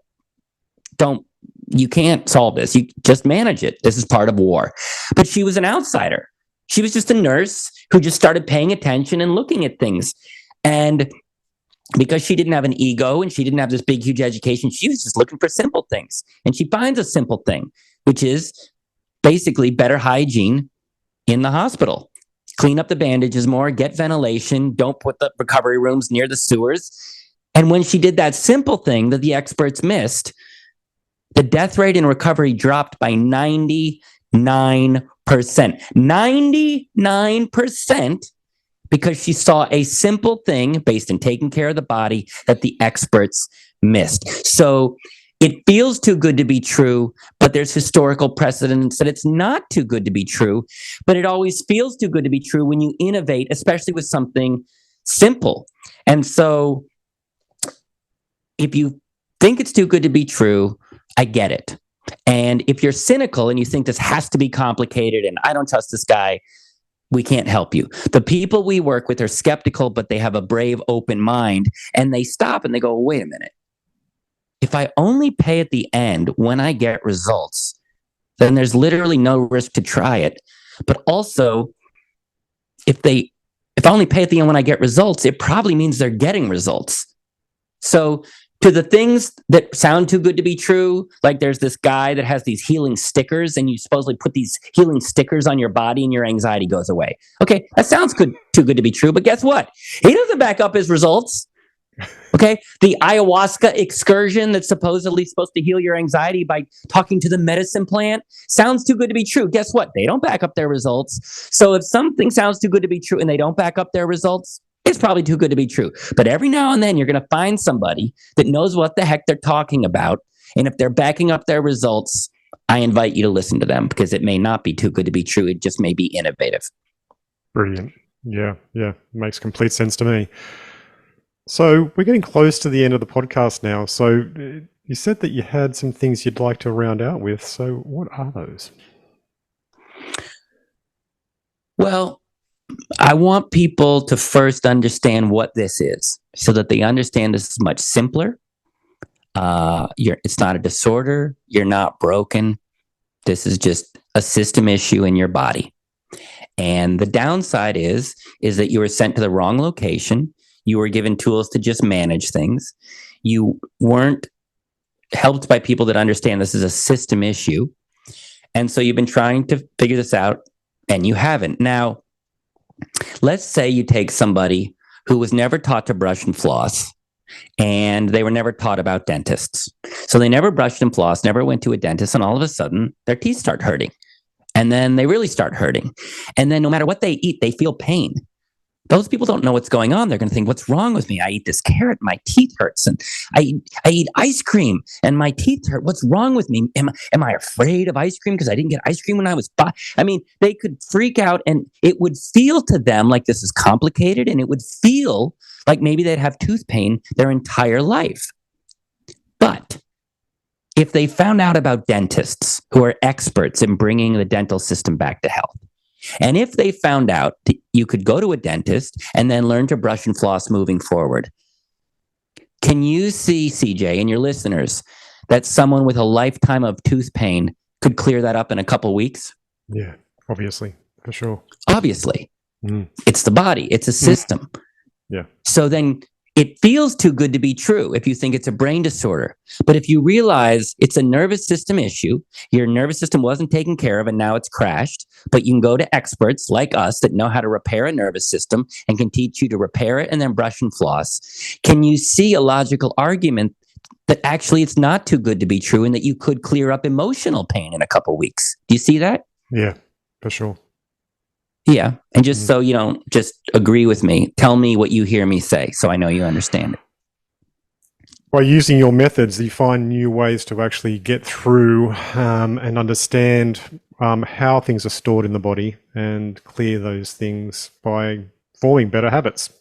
you can't solve this. You just manage it. This is part of war. But she was an outsider. She was just a nurse who just started paying attention and looking at things. And because she didn't have an ego and she didn't have this big, huge education, she was just looking for simple things. And she finds a simple thing, which is basically better hygiene in the hospital. Clean up the bandages more, get ventilation, don't put the recovery rooms near the sewers. And when she did that simple thing that the experts missed, the death rate in recovery dropped by 99%. 99%, because she saw a simple thing based in taking care of the body that the experts missed. So it feels too good to be true, but there's historical precedence that it's not too good to be true. But it always feels too good to be true when you innovate, especially with something simple. And so if you think it's too good to be true, I get it. And if you're cynical and you think this has to be complicated and I don't trust this guy, we can't help you. The people we work with are skeptical, but they have a brave, open mind, and they stop and they go, wait a minute. If I only pay at the end when I get results, then there's literally no risk to try it. But also, if I only pay at the end when I get results, it probably means they're getting results. So to the things that sound too good to be true, like there's this guy that has these healing stickers and you supposedly put these healing stickers on your body and your anxiety goes away. Okay, that sounds too good to be true, but guess what? He doesn't back up his results. Okay, the ayahuasca excursion that's supposedly supposed to heal your anxiety by talking to the medicine plant sounds too good to be true. Guess what? They don't back up their results. So if something sounds too good to be true and they don't back up their results, it's probably too good to be true. But every now and then you're going to find somebody that knows what the heck they're talking about. And if they're backing up their results, I invite you to listen to them because it may not be too good to be true. It just may be innovative. Brilliant. Yeah. Makes complete sense to me. So we're getting close to the end of the podcast now. So you said that you had some things you'd like to round out with. So what are those? Well, I want people to first understand what this is so that they understand this is much simpler. It's not a disorder. You're not broken. This is just a system issue in your body. And the downside is that you were sent to the wrong location. You were given tools to just manage things. You weren't helped by people that understand this is a system issue. And so you've been trying to figure this out and you haven't. Now, let's say you take somebody who was never taught to brush and floss and they were never taught about dentists. So they never brushed and flossed, never went to a dentist, and all of a sudden their teeth start hurting. And then they really start hurting. And then no matter what they eat, they feel pain. Those people don't know what's going on. They're going to think, what's wrong with me? I eat this carrot, my teeth hurts. And I eat ice cream and my teeth hurt. What's wrong with me? Am I afraid of ice cream because I didn't get ice cream when I was 5? I mean, they could freak out and it would feel to them like this is complicated and it would feel like maybe they'd have tooth pain their entire life. But if they found out about dentists who are experts in bringing the dental system back to health, and if they found out that you could go to a dentist and then learn to brush and floss moving forward, can you see, CJ, and your listeners, that someone with a lifetime of tooth pain could clear that up in a couple weeks? Yeah, obviously, for sure. Obviously. It's the body. It's a system. Yeah. So then it feels too good to be true if you think it's a brain disorder. But if you realize it's a nervous system issue, your nervous system wasn't taken care of and now it's crashed, but you can go to experts like us that know how to repair a nervous system and can teach you to repair it and then brush and floss. Can you see a logical argument that actually it's not too good to be true and that you could clear up emotional pain in a couple weeks? Do you see that? Yeah, for sure. Yeah. And just so you don't just agree with me, tell me what you hear me say so I know you understand it. By using your methods, you find new ways to actually get through and understand how things are stored in the body and clear those things by forming better habits.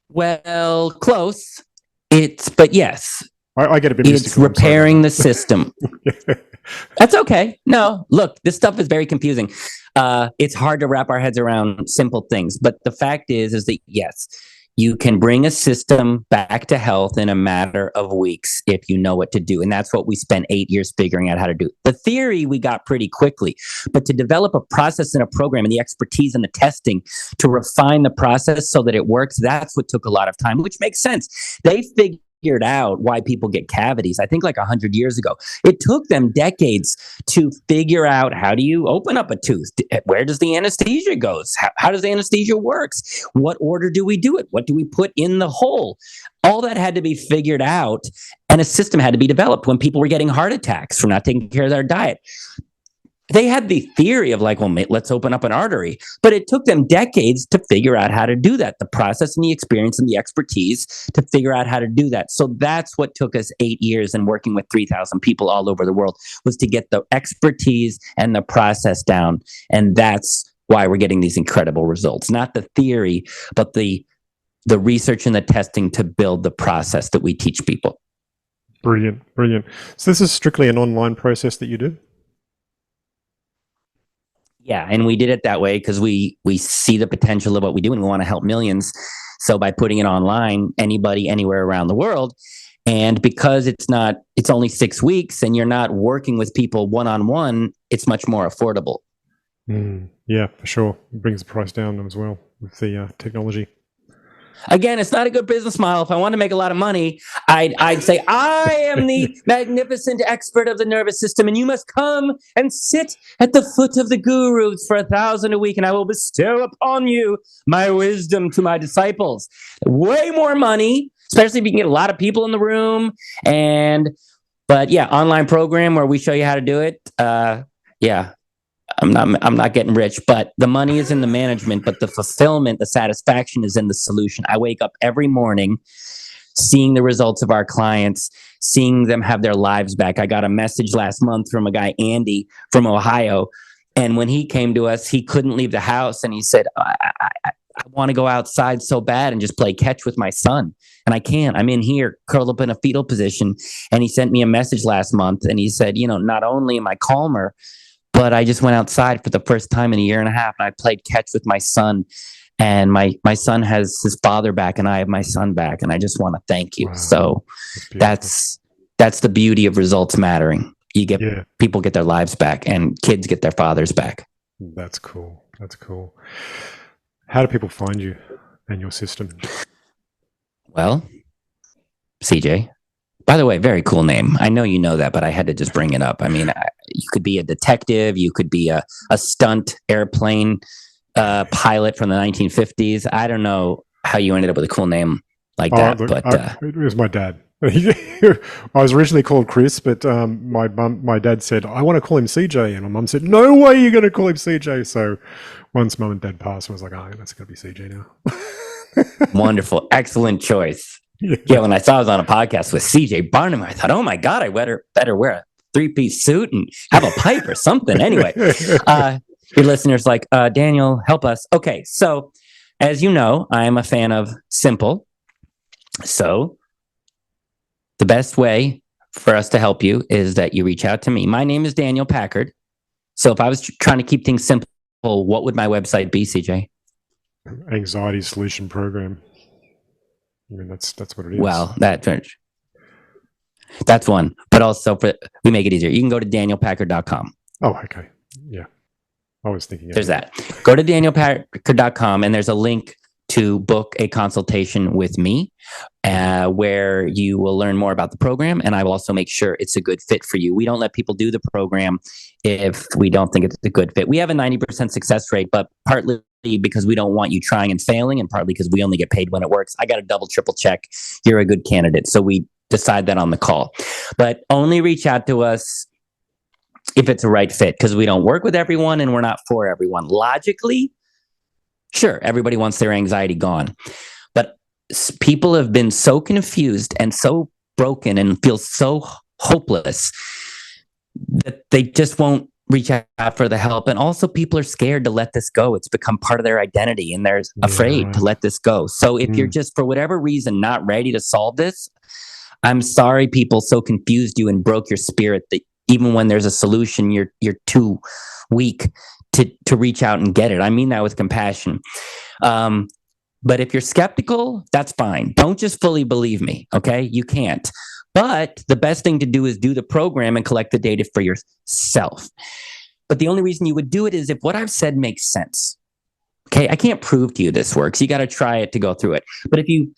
Well, close. But yes. I get a bit mystical. It's repairing the system. That's okay. No, look, this stuff is very confusing. It's hard to wrap our heads around simple things. But the fact is that, yes, you can bring a system back to health in a matter of weeks if you know what to do. And that's what we spent 8 years figuring out how to do. The theory we got pretty quickly. But to develop a process and a program and the expertise and the testing to refine the process so that it works, that's what took a lot of time, which makes sense. They figured out why people get cavities, I think like 100 years ago. It took them decades to figure out, how do you open up a tooth? Where does the anesthesia goes? How does the anesthesia works? What order do we do it? What do we put in the hole? All that had to be figured out, and a system had to be developed when people were getting heart attacks from not taking care of their diet. they had the theory of like, well, let's open up an artery, but it took them decades to figure out how to do that, the process and the experience and the expertise to figure out how to do that. So that's what took us 8 years and working with 3,000 people all over the world, was to get the expertise and the process down. And that's why we're getting these incredible results, not the theory, but the research and the testing to build the process that we teach people. Brilliant. So this is strictly an online process that you do? Yeah, and we did it that way because we see the potential of what we do and we want to help millions. So by putting it online, anybody, anywhere around the world, and because it's only 6 weeks and you're not working with people one-on-one, it's much more affordable. Yeah, for sure. It brings the price down as well with the technology. Again, it's not a good business model. If I want to make a lot of money, I'd say, I am the magnificent expert of the nervous system, and you must come and sit at the foot of the gurus for 1,000 a week, and I will bestow upon you my wisdom to my disciples. Way more money, especially if you can get a lot of people in the room. But yeah, online program where we show you how to do it. Yeah. I'm not getting rich, but the money is in the management, but the fulfillment, the satisfaction is in the solution. I wake up every morning seeing the results of our clients, seeing them have their lives back. I got a message last month from a guy, Andy, from Ohio. And when he came to us, he couldn't leave the house. And he said, I want to go outside so bad and just play catch with my son. And I can't. I'm in here curled up in a fetal position. And he sent me a message last month. And he said, not only am I calmer, but I just went outside for the first time in a year and a half, and I played catch with my son. And my son has his father back, and I have my son back. And I just want to thank you. Wow. So that's the beauty of results mattering. You get people get their lives back, and kids get their fathers back. That's cool. How do people find you and your system? Well, CJ. By the way, very cool name. I know you know that, but I had to just bring it up. I mean, you could be a detective. You could be a stunt airplane pilot from the 1950s. I don't know how you ended up with a cool name like that. Look, but it was my dad. I was originally called Chris, but my dad said, I want to call him CJ. And my mum said, no way you're going to call him CJ. So once mum and dad passed, I was like, that's going to be CJ now. Wonderful. Excellent choice. Yeah, when I saw I was on a podcast with CJ Barnaby, I thought, oh my God, I better wear a 3-piece suit and have a pipe or something. Anyway, your listeners like, Daniel, help us. Okay, so as you know, I am a fan of simple. So the best way for us to help you is that you reach out to me. My name is Daniel Packard. So if I was trying to keep things simple, what would my website be, CJ? Anxiety Solution Program. I mean, that's what it is. Well, that's one. But also, we make it easier. You can go to danielpackard.com. Oh, okay. Yeah. I was thinking. There's that. Go to danielpackard.com, and there's a link to book a consultation with me where you will learn more about the program, and I will also make sure it's a good fit for you. We don't let people do the program if we don't think it's a good fit. We have a 90% success rate, but partly because we don't want you trying and failing, and partly because we only get paid when it works. I got to double, triple check you're a good candidate. So we decide that on the call. But only reach out to us if it's a right fit, because we don't work with everyone and we're not for everyone. Logically, sure, everybody wants their anxiety gone. But people have been so confused and so broken and feel so hopeless that they just won't reach out for the help. And also people are scared to let this go. It's become part of their identity and they're afraid to let this go. So if you're just, for whatever reason, not ready to solve this, I'm sorry people so confused you and broke your spirit that even when there's a solution, you're too weak to reach out and get it. I mean that with compassion. But if you're skeptical, that's fine. Don't just fully believe me, okay? You can't. But the best thing to do is do the program and collect the data for yourself. But the only reason you would do it is if what I've said makes sense. Okay, I can't prove to you this works. You got to try it to go through it. But if you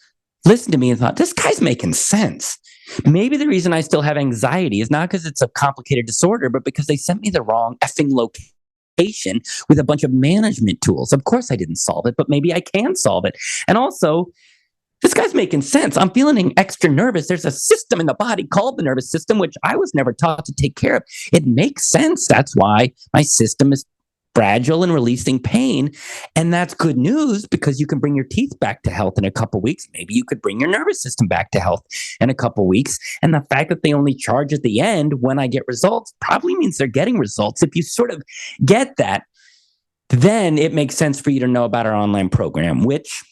listen to me and thought, this guy's making sense, maybe the reason I still have anxiety is not because it's a complicated disorder, but because they sent me the wrong effing location with a bunch of management tools. Of course I didn't solve it, but maybe I can solve it. And also, this guy's making sense. I'm feeling extra nervous. There's a system in the body called the nervous system, which I was never taught to take care of. It makes sense. That's why my system is fragile and releasing pain. And that's good news because you can bring your teeth back to health in a couple weeks. Maybe you could bring your nervous system back to health in a couple weeks. And the fact that they only charge at the end when I get results probably means they're getting results. If you sort of get that, then it makes sense for you to know about our online program, which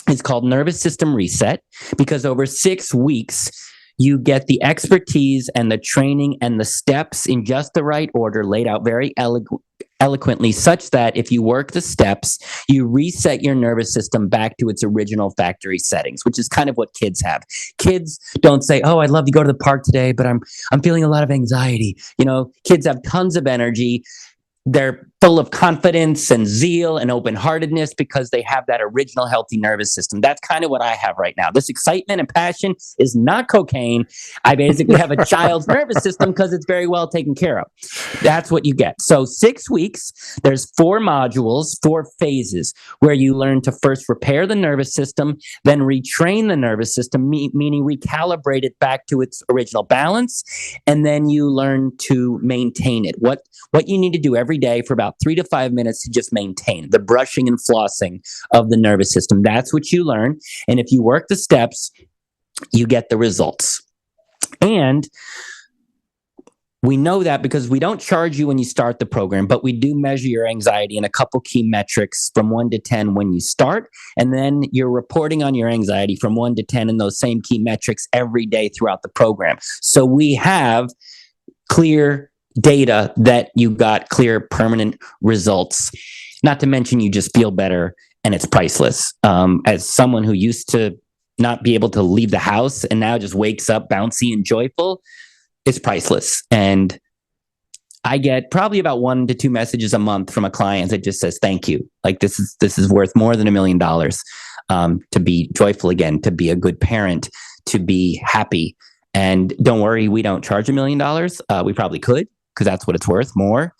is called Nervous System Reset, because over 6 weeks, you get the expertise and the training and the steps in just the right order laid out very eloquently, such that if you work the steps, you reset your nervous system back to its original factory settings, which is kind of what kids have. Kids don't say, "Oh, I'd love to go to the park today, but I'm feeling a lot of anxiety." Kids have tons of energy. They're full of confidence and zeal and open-heartedness because they have that original healthy nervous system. That's kind of what I have right now. This excitement and passion is not cocaine. I basically have a child's nervous system because it's very well taken care of. That's what you get. So 6 weeks, there's 4 modules, 4 phases, where you learn to first repair the nervous system, then retrain the nervous system, meaning recalibrate it back to its original balance, and then you learn to maintain it. What you need to do every day for about 3 to 5 minutes to just maintain the brushing and flossing of the nervous system. That's what you learn. And if you work the steps, you get the results. And we know that because we don't charge you when you start the program, but we do measure your anxiety in a couple key metrics from 1 to 10 when you start. And then you're reporting on your anxiety from 1 to 10 in those same key metrics every day throughout the program. So we have clear data that you got clear, permanent results. Not to mention you just feel better, and it's priceless. As someone who used to not be able to leave the house and now just wakes up bouncy and joyful, it's priceless. And I get probably about 1 to 2 messages a month from a client that just says, "Thank you. Like this is worth more than $1 million to be joyful again, to be a good parent, to be happy." And don't worry, we don't charge $1 million. We probably could, because that's what it's worth, more.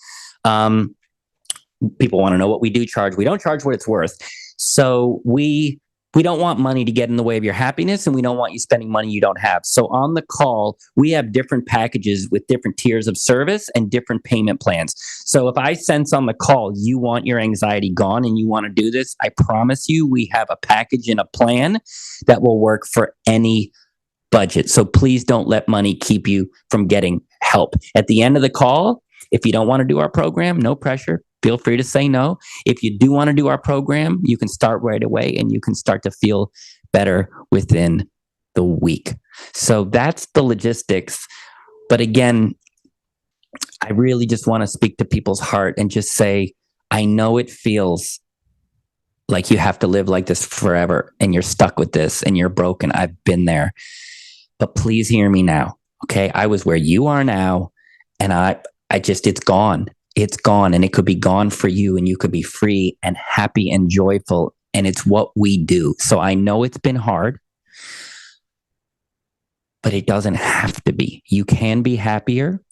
People want to know what we do charge. We don't charge what it's worth. So we don't want money to get in the way of your happiness, and we don't want you spending money you don't have. So on the call, we have different packages with different tiers of service and different payment plans. So if I sense on the call you want your anxiety gone and you want to do this, I promise you we have a package and a plan that will work for any budget. So please don't let money keep you from getting help. At the end of the call, if you don't want to do our program, no pressure. Feel free to say no. If you do want to do our program, you can start right away and you can start to feel better within the week. So that's the logistics. But again, I really just want to speak to people's heart and just say, I know it feels like you have to live like this forever and you're stuck with this and you're broken. I've been there. But please hear me now. Okay. I was where you are now, and it's gone. It's gone, and it could be gone for you, and you could be free and happy and joyful. And it's what we do. So I know it's been hard, but it doesn't have to be. You can be happier.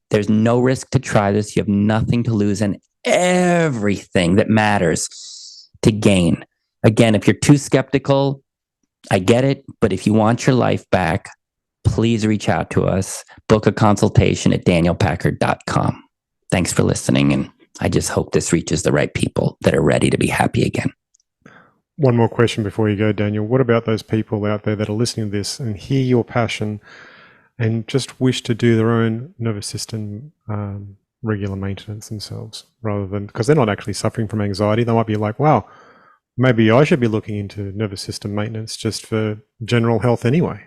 There's no risk to try this. You have nothing to lose and everything that matters to gain. Again, if you're too skeptical, I get it. But if you want your life back, please reach out to us. Book a consultation at danielpackard.com. Thanks for listening. And I just hope this reaches the right people that are ready to be happy again. One more question before you go, Daniel. What about those people out there that are listening to this and hear your passion and just wish to do their own nervous system regular maintenance themselves, rather than, because they're not actually suffering from anxiety. They might be like, wow, maybe I should be looking into nervous system maintenance just for general health anyway.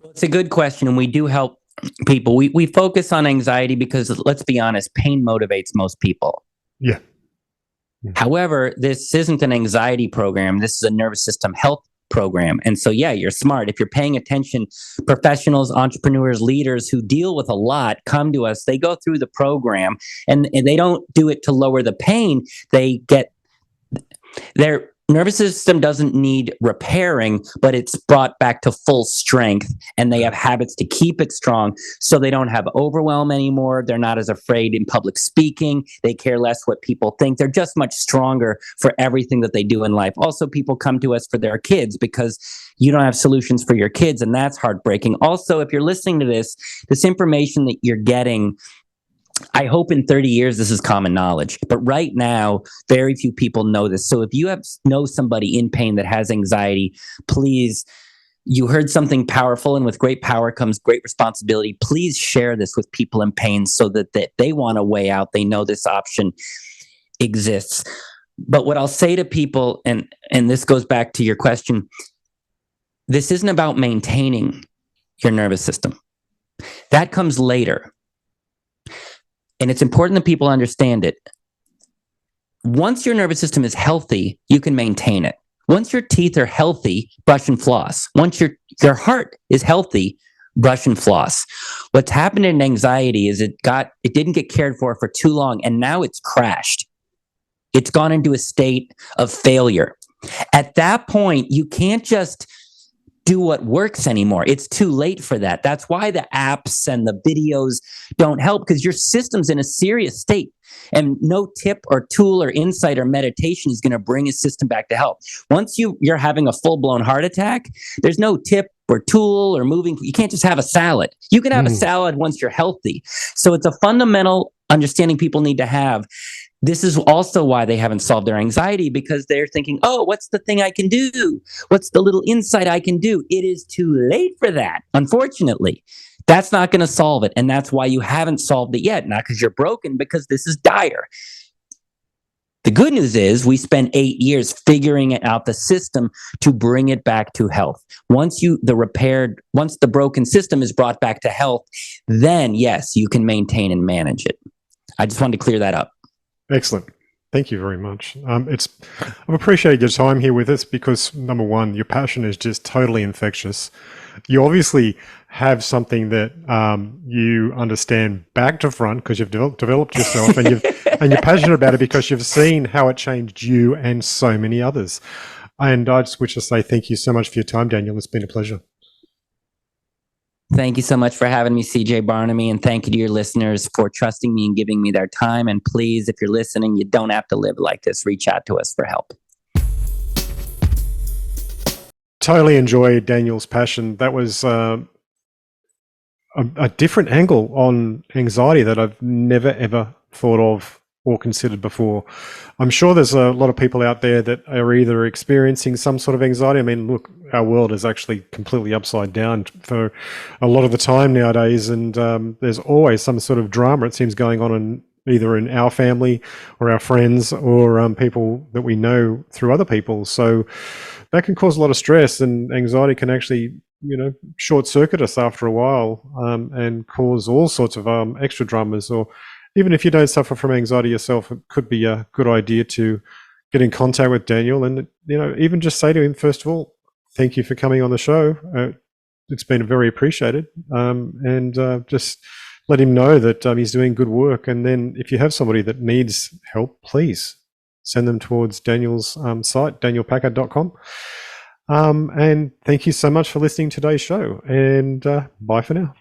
It's a good question, and we do help people. We focus on anxiety because, let's be honest, pain motivates most people. Yeah. However, this isn't an anxiety program. This is a nervous system health program. And so, yeah, you're smart. If you're paying attention, professionals, entrepreneurs, leaders who deal with a lot come to us. They go through the program, and they don't do it to lower the pain. They're nervous system doesn't need repairing, but it's brought back to full strength, and they have habits to keep it strong, so they don't have overwhelm anymore. They're not as afraid in public speaking. They care less what people think. They're just much stronger for everything that they do in life. Also, people come to us for their kids because you don't have solutions for your kids, and that's heartbreaking. Also, if you're listening to this information that you're getting, I hope in 30 years this is common knowledge, but right now very few people know this. So if you know somebody in pain that has anxiety, please, you heard something powerful, and with great power comes great responsibility. Please share this with people in pain so that they want a way out. They know this option exists. But what I'll say to people, and this goes back to your question, this isn't about maintaining your nervous system. That comes later. And it's important that people understand it. Once your nervous system is healthy, you can maintain it. Once your teeth are healthy, brush and floss. Once your heart is healthy, brush and floss. What's happened in anxiety is it didn't get cared for too long, and now it's crashed. It's gone into a state of failure. At that point, you can't just do what works anymore. It's too late for that. That's why the apps and the videos don't help, because your system's in a serious state, and no tip or tool or insight or meditation is going to bring a system back to health. Once you're having a full-blown heart attack, there's no tip or tool or moving. You can't just have a salad. You can have a salad once you're healthy. So it's a fundamental understanding people need to have. This is also why they haven't solved their anxiety, because they're thinking, oh, what's the thing I can do? What's the little insight I can do? It is too late for that, unfortunately. That's not going to solve it. And that's why you haven't solved it yet. Not because you're broken, because this is dire. The good news is we spent 8 years figuring out the system to bring it back to health. Once the broken system is brought back to health, then yes, you can maintain and manage it. I just wanted to clear that up. Excellent. Thank you very much. I've appreciated your time here with us because, number one, your passion is just totally infectious. You obviously have something that you understand back to front because you've developed yourself, and you're passionate about it because you've seen how it changed you and so many others. And I just wish to say thank you so much for your time, Daniel. It's been a pleasure. Thank you so much for having me, CJ Barnaby, and thank you to your listeners for trusting me and giving me their time. And please, if you're listening, you don't have to live like this. Reach out to us for help. Totally enjoyed Daniel's passion. That was a different angle on anxiety that I've never, ever thought of or considered before. I'm sure there's a lot of people out there that are either experiencing some sort of anxiety. I mean, look, our world is actually completely upside down for a lot of the time nowadays, and there's always some sort of drama, it seems, going on either in our family or our friends or people that we know through other people. So that can cause a lot of stress, and anxiety can actually, short circuit us after a while and cause all sorts of extra dramas. Or even if you don't suffer from anxiety yourself, it could be a good idea to get in contact with Daniel and, even just say to him, first of all, thank you for coming on the show. It's been very appreciated. And just let him know that he's doing good work. And then if you have somebody that needs help, please send them towards Daniel's site, danielpackard.com. And thank you so much for listening to today's show. And bye for now.